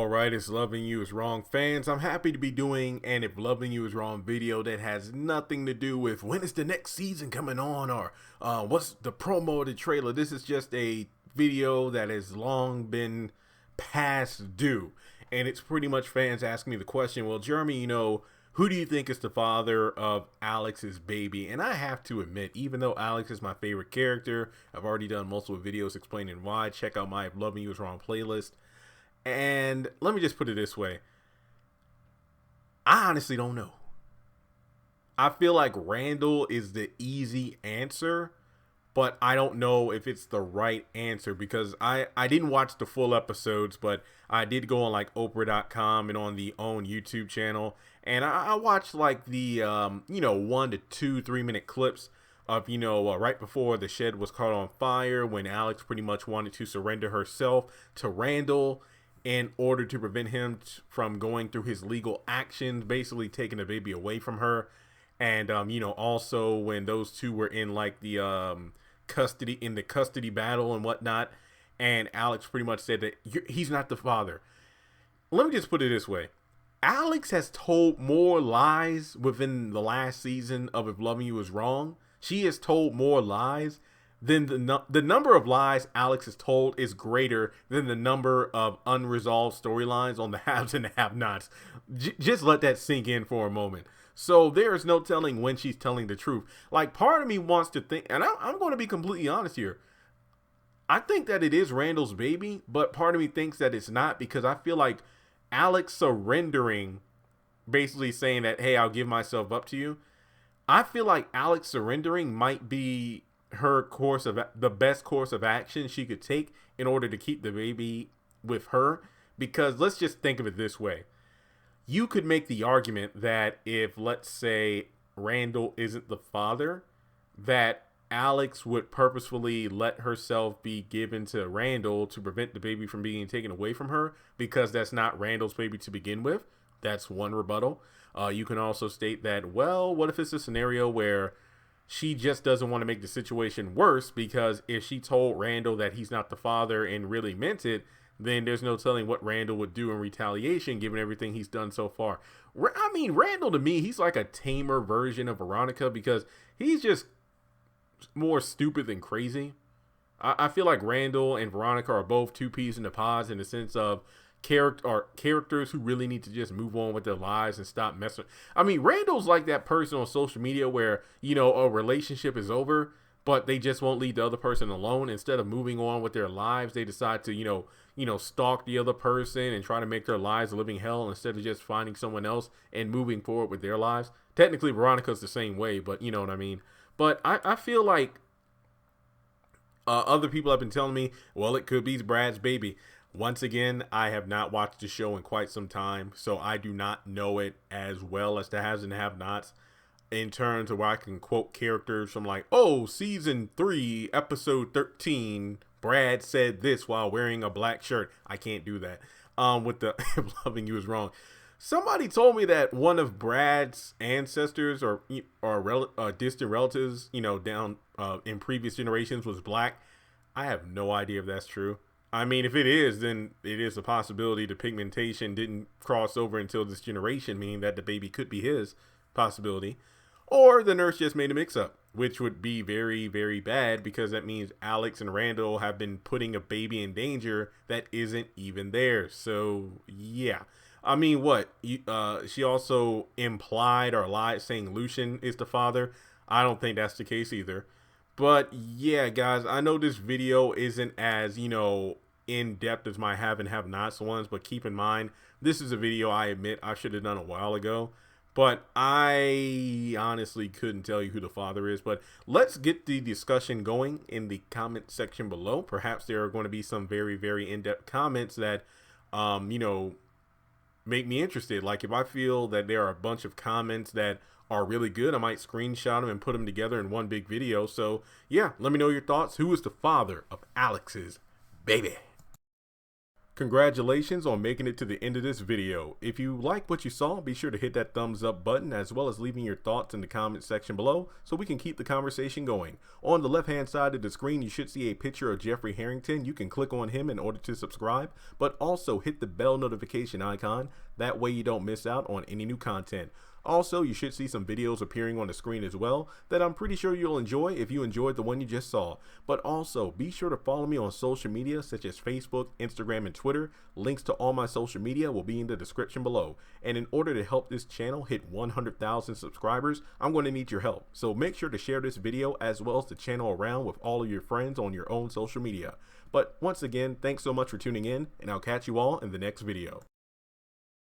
Alright, it's Loving You Is Wrong fans. I'm happy to be doing an If Loving You Is Wrong video that has nothing to do with when is the next season coming on or what's the promo or the trailer. This is just a video that has long been past due. And it's pretty much fans asking me the question, well, Jeremy, who do you think is the father of Alex's baby? And I have to admit, even though Alex is my favorite character, I've already done multiple videos explaining why. Check out my If Loving You Is Wrong playlist. And let me just put it this way. I honestly don't know. I feel like Randall is the easy answer, but I don't know if it's the right answer because I didn't watch the full episodes, but I did go on like Oprah.com and on the OWN YouTube channel. And I watched like the, 1 to 2 3-minute clips of, right before the shed was caught on fire when Alex pretty much wanted to surrender herself to Randall in order to prevent him from going through his legal actions, basically taking the baby away from her. And, also when those two were in like the custody battle and whatnot. And Alex pretty much said that he's not the father. Let me just put it this way. Alex has told more lies within the last season of If Loving You Is Wrong. She has told more lies than the number of lies Alex has told is greater than the number of unresolved storylines on the haves and the have-nots. Just let that sink in for a moment. So there is no telling when she's telling the truth. Like, part of me wants to think, and I'm going to be completely honest here. I think that it is Randall's baby, but part of me thinks that it's not because I feel like Alex surrendering, basically saying that, hey, I'll give myself up to you. I feel like Alex surrendering might be her the best course of action she could take in order to keep the baby with her. Because let's just think of it this way. You could make the argument that if, let's say, Randall isn't the father, that Alex would purposefully let herself be given to Randall to prevent the baby from being taken away from her because that's not Randall's baby to begin with. That's one rebuttal. You can also state that, well, what if it's a scenario where she just doesn't want to make the situation worse because if she told Randall that he's not the father and really meant it, then there's no telling what Randall would do in retaliation given everything he's done so far. I mean, Randall to me, he's like a tamer version of Veronica because he's just more stupid than crazy. I feel like Randall and Veronica are both two peas in the pods in the sense of characters who really need to just move on with their lives and stop messing. I mean, Randall's like that person on social media where, a relationship is over, but they just won't leave the other person alone. Instead of moving on with their lives, they decide to, stalk the other person and try to make their lives a living hell instead of just finding someone else and moving forward with their lives. Technically, Veronica's the same way, but you know what I mean. But I feel like other people have been telling me, well, it could be Brad's baby. Once again, I have not watched the show in quite some time, so I do not know it as well as the haves and have-nots in terms of where I can quote characters from like, oh, season 3, episode 13, Brad said this while wearing a black shirt. I can't do that with the If Loving You Is Wrong. Somebody told me that one of Brad's ancestors or distant relatives, down in previous generations was black. I have no idea if that's true. I mean, if it is, then it is a possibility the pigmentation didn't cross over until this generation, meaning that the baby could be his possibility. Or the nurse just made a mix-up, which would be very, very bad because that means Alex and Randall have been putting a baby in danger that isn't even theirs. So, yeah. I mean, what? She also implied or lied saying Lucian is the father. I don't think that's the case either. But yeah, guys, I know this video isn't as, in-depth as my have and have-nots ones, but keep in mind, this is a video I admit I should have done a while ago. But I honestly couldn't tell you who the father is. But let's get the discussion going in the comment section below. Perhaps there are going to be some very, very in-depth comments that, make me interested. Like if I feel that there are a bunch of comments that are really good, I might screenshot them and put them together in one big video. So yeah, let me know your thoughts. Who is the father of Alex's baby? Congratulations on making it to the end of this video. If you like what you saw, be sure to hit that thumbs up button as well as leaving your thoughts in the comment section below so we can keep the conversation going. On the left hand side of the screen, you should see a picture of Jeffrey Harrington. You can click on him in order to subscribe, but also hit the bell notification icon. That way you don't miss out on any new content. Also, you should see some videos appearing on the screen as well that I'm pretty sure you'll enjoy if you enjoyed the one you just saw. But also, be sure to follow me on social media such as Facebook, Instagram, and Twitter. Links to all my social media will be in the description below. And in order to help this channel hit 100,000 subscribers, I'm going to need your help. So make sure to share this video as well as the channel around with all of your friends on your own social media. But once again, thanks so much for tuning in, and I'll catch you all in the next video.